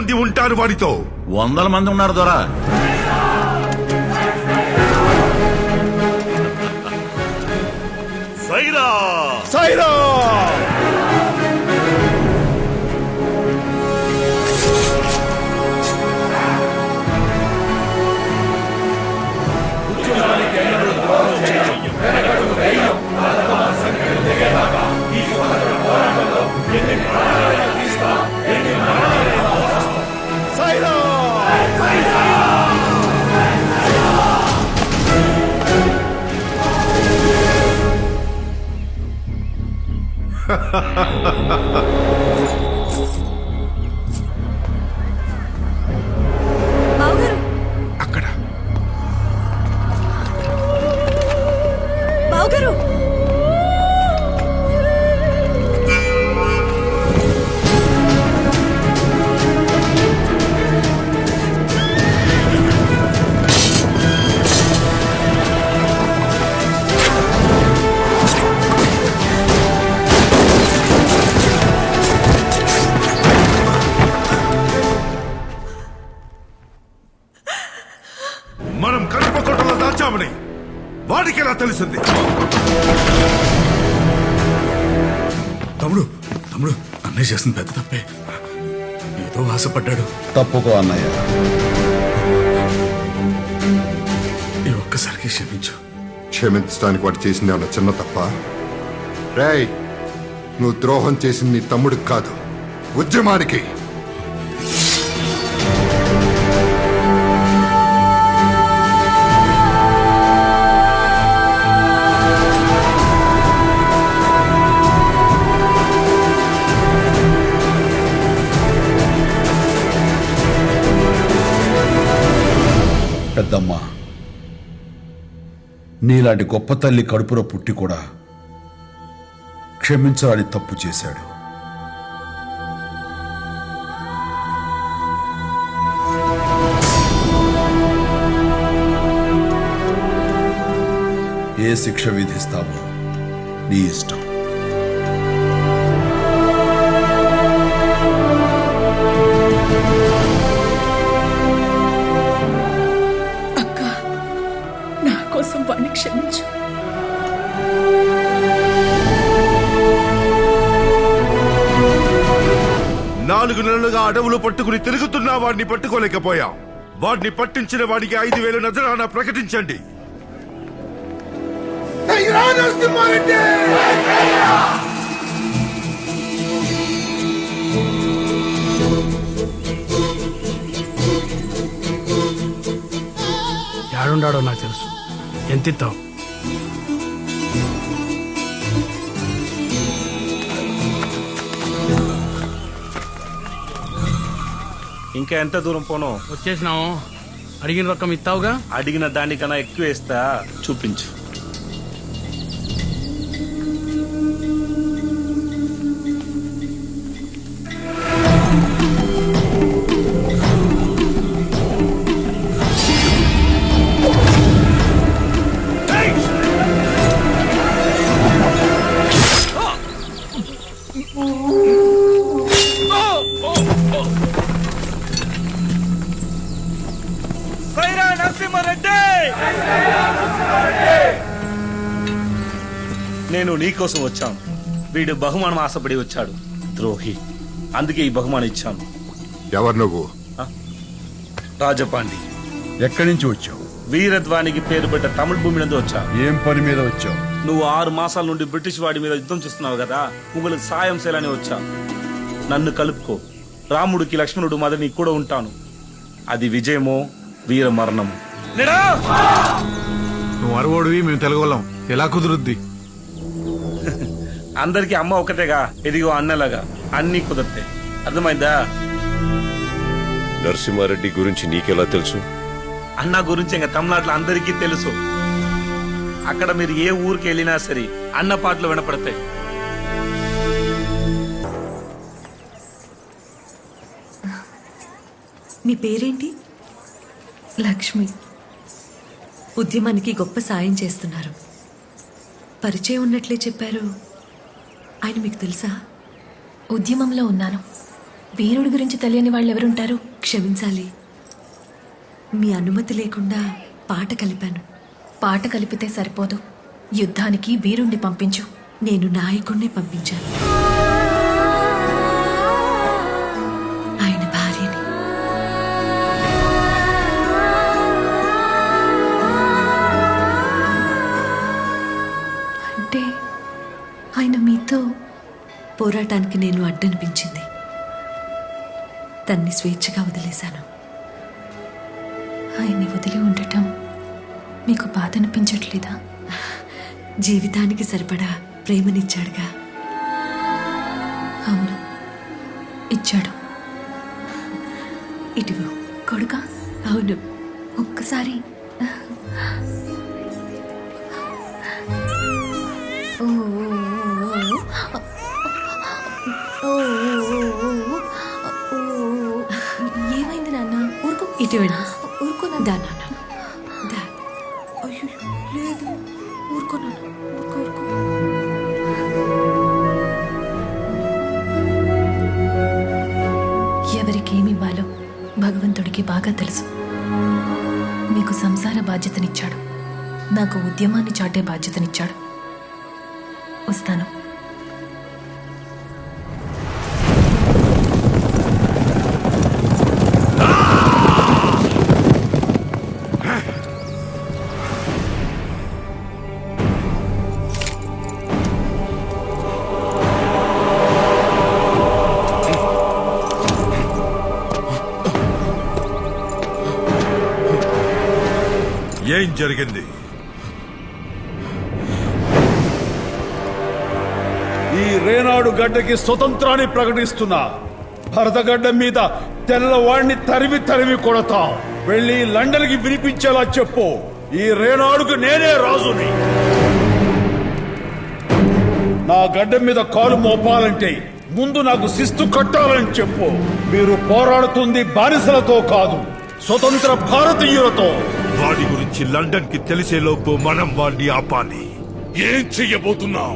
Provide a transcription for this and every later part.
ఎంతమంది ఉంటారు వాడితో? 100 మంది ఉన్నారు దొరా. సైరా సైరా అక్కడ బావగారు, మనం కడపకోటలో దాచామని వాడికి ఎలా తెలిసింది? తమ్ముడు తమ్ముడు అన్నయ్య చేసిన పెద్ద తప్పే. ఏదో ఆశపడ్డాడు. తప్పుకో అన్నయ్య. ఈ ఒక్కసారికి క్షమించు. క్షమించడానికి వాడు చేసింది ఏమన్నా చిన్న తప్ప? రేయ్, నువ్వు ద్రోహం చేసింది నీ తమ్ముడికి కాదు, ఉద్యమానికి. పెద్దమ్మ, నీలాంటి గొప్ప తల్లి కడుపులో పుట్టి కూడా క్షమించాలని తప్పు చేశాడు. ఏ శిక్ష విధిస్తావో నీ ఇష్టం. వాడిని క్షమించు. నాలుగు నెలలుగా అడవులు పట్టుకుని తిరుగుతున్నా వాడిని పట్టుకోలేకపోయాం. వాడిని పట్టించిన వాడికి 5,000 నజరానా ప్రకటించండి. యాడుండాడో నాకు తెలుసు. ఎంతిస్తావు? ఇంకా ఎంత దూరం పోను? వచ్చేసినాము. అడిగిన రకం ఇస్తావుగా? అడిగిన దానికన్నా ఎక్కువ వేస్తా, చూపించు. నేను నీకోసం వచ్చాను. వీడు బహుమానం ఆశపడి వచ్చాడు, ద్రోహి. అందుకే ఈ బహుమానం ఇచ్చాను. ఎవరు నువ్వు? రాజపాండి. ఎక్కడి నుంచి వచ్చావు? వీరధ్వానికి పేరు పెట్ట తమిళ భూమి నుండి వచ్చా. ఏం పని మీద వచ్చావు? నువ్వు 6 మాసాల నుండి బ్రిటిష్ వాడి మీద యుద్ధం చేస్తున్నావు కదా, ముగ్గులకు సాయం చేయాలని వచ్చా. నన్ను కలుపుకో. రాముడికి లక్ష్మణుడు మద నీకు కూడా ఉంటాను. అది విజయమో వీర మరణము. నువ్వు అరవోడివి, మేము తెలుగోళ్ళం. ఎలా కుదురుద్ది? అందరికి అమ్మ ఒకటేగా, ఎదిగో అన్నలాగా అన్ని కుదిరితే. అర్థమైందా? నరసింహారెడ్డి గురించి నీకెలా తెలుసు? అన్న గురించి ఇంకా తమిళనాడులో అందరికీ తెలుసు. అక్కడ మీరు ఏ ఊరికి వెళ్ళినా సరే అన్న పాటలు వినపడతాయి. మీ పేరేంటి? లక్ష్మి. ఉద్యమానికి గొప్ప సాయం చేస్తున్నారు. పరిచయం ఉన్నట్లే చెప్పారు. ఆయన మీకు తెలుసా? ఉద్యమంలో ఉన్నాను. వీరుడి గురించి తెలియని వాళ్ళు ఎవరుంటారు? క్షమించాలి, మీ అనుమతి లేకుండా పాట కలిపాను. పాట కలిపితే సరిపోదు, యుద్ధానికి వీరుణ్ణి పంపించు. నేను నాయకుణ్ణి పంపించాను, ఆయన భార్యని. అంటే ఆయన మీతో పోరాటానికి నేను అడ్డనిపించింది. తన్ని స్వేచ్ఛగా వదిలేశాను. ఆయన్ని వదిలి ఉండటం మీకు బాధ అనిపించట్లేదా? జీవితానికి సరిపడా ప్రేమనిచ్చాడుగా. అవును, ఇచ్చాడు. ఇటువు. కొడుకా? అవును. ఒక్కసారి ఏమైంది నాన్న? ఊరుకో. ఇటువంటి ఊరుకో దా నాన్న. నాన్న, దా. అయ్యో లేదు, ఊరుకో నాన్న. ఊరుకో ఊరుకో. ఎవరికేమివ్వాలో భగవంతుడికి బాగా తెలుసు. మీకు సంసార బాధ్యతనిచ్చాడు, నాకు ఉద్యమాన్ని చాటే బాధ్యతనిచ్చాడు. వస్తాను. ఏం జరిగింది? ఈ రేనాడు గడ్డకి స్వతంత్రాన్ని ప్రకటిస్తున్నా. భరతగడ్డ మీద తెల్లవాడిని తరిమి తరిమి కొడతాం. వెళ్ళి లండన్కి వినిపించేలా చెప్పు, ఈ రేనాడుకు నేనే రాజుని. నా గడ్డ మీద కాలు మోపాలంటే ముందు నాకు శిస్తు కట్టాలని చెప్పు. మీరు పోరాడుతుంది బానిసలతో కాదు, స్వతంత్ర భారతీయులతో. వాడి గురించి లండన్ కి తెలిసేలోపు మనం వాడిని ఆపాలి. ఏం చెయ్యబోతున్నాం?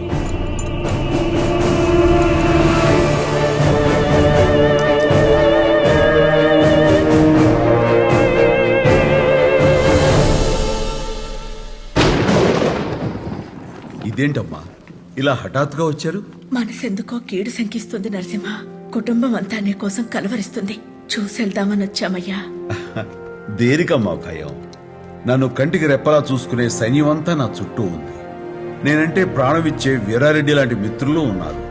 ఇదేంటమ్మా ఇలా హఠాత్తుగా వచ్చారు? మనసెందుకో కీడు శంకిస్తుంది నరసింహ. కుటుంబం అంతా నీ కోసం కలవరిస్తుంది. చూసెళ్దామని వచ్చామయ్యా. దేనికమ్మా భయం? నన్ను కంటికి రెప్పలా చూసుకునే సైన్యం అంతా నా చుట్టూ ఉంది. నేనంటే ప్రాణమిచ్చే వీరారెడ్డి లాంటి మిత్రులు ఉన్నారు.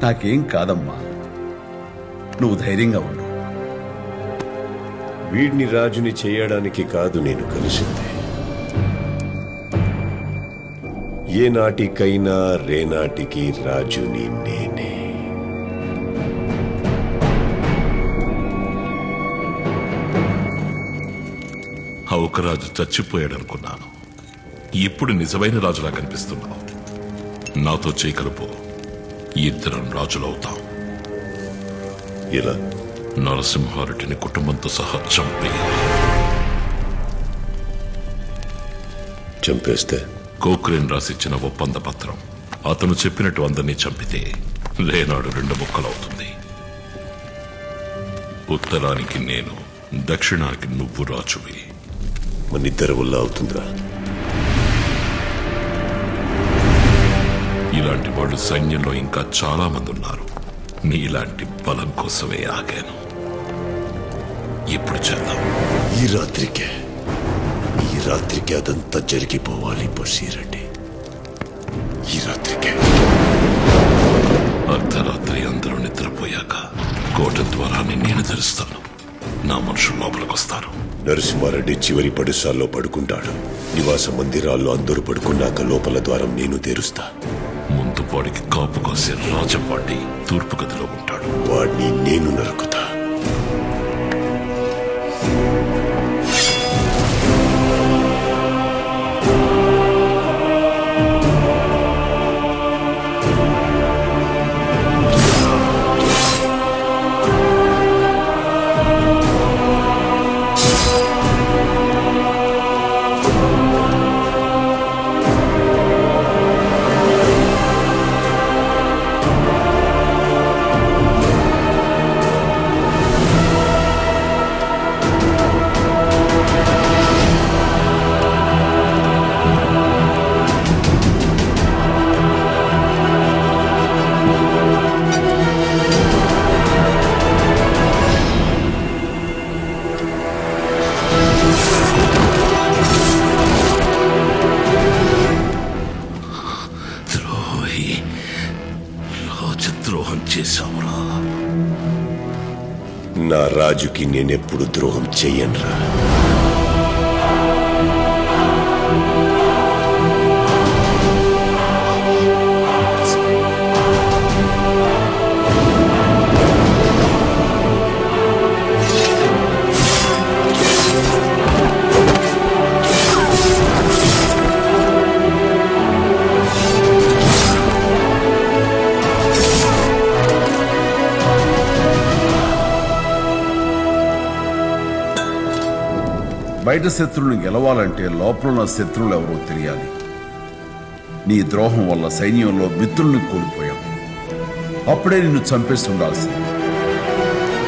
నాకేం కాదమ్మా, నువ్వు ధైర్యంగా ఉండు. వీడిని రాజుని చేయడానికి కాదు నేను కలిసింది. ఏ నాటికైనా రేనాటికి రాజుని నేనే. ఒక రాజు చచ్చిపోయాడనుకున్నాను. ఇప్పుడు నిజమైన రాజులా కనిపిస్తున్నావు. నాతో చేయకలుపు, ఇద్దరం రాజులవుతాం. ఇలా నరసింహారెడ్డిని కుటుంబంతో సహా చంపేయాలి. చంపేస్తే కోక్రేన్ రాసిచ్చిన ఒప్పంద పత్రం. అతను చెప్పినట్టు అందరినీ చంపితే రేనాడు 2 ముక్కలవుతుంది. ఉత్తరానికి నేను, దక్షిణానికి నువ్వు రాజువి. మనిద్దరి వల్ల అవుతుందిరా. ఇలాంటి వాళ్ళు సైన్యంలో ఇంకా చాలా మంది ఉన్నారు. నీలాంటి బలం కోసమే ఆగాను. ఇప్పుడు చేద్దాం. ఈ రాత్రికే అదంతా జరిగిపోవాలి బషీరెడ్డి. ఈ రాత్రికే. అర్ధరాత్రి అందరూ నిద్రపోయాక కోట ద్వారాన్ని నేను తెరుస్తాను. నా మనుషులు లోపలికొస్తారు. నరసింహారెడ్డి చివరి పడుసాల్లో పడుకుంటాడు. నివాస మందిరాల్లో అందరూ పడుకున్నాక లోపల ద్వారం నేను తెరుస్తా. ముందు వాడికి కాపు కాసే రాజపాటి తూర్పు గదిలో ఉంటాడు. వాడిని నేను నరుకుతా. చేశావురా? నా రాజుకి నేనెప్పుడు ద్రోహం చెయ్యనురా. బయట శత్రువుని గెలవాలంటే లోపలున్న శత్రువులు ఎవరో తెలియాలి. నీ ద్రోహం వల్ల సైన్యంలో మిత్రుల్ని కోల్పోయాం. అప్పుడే నిన్ను చంపేసి ఉండాల్సింది.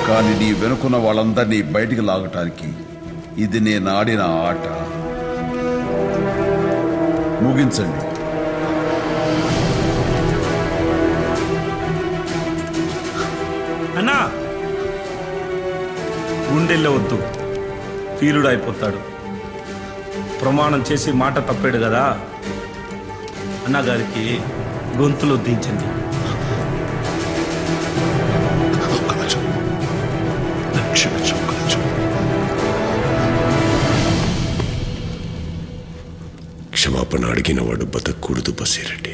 కానీ నీ వెనుకున్న వాళ్ళందరినీ బయటికి లాగటానికి ఇది నేను ఆడిన ఆట. ముగించండి. అన్నా గుండెళ్ళవద్దు, వీరుడు అయిపోతాడు. ప్రమాణం చేసి మాట తప్పాడు కదా, అన్నగారికి గొంతులో దించండి. క్షమాపణ అడిగిన వాడు బతకూడదు బసిరెడ్డి.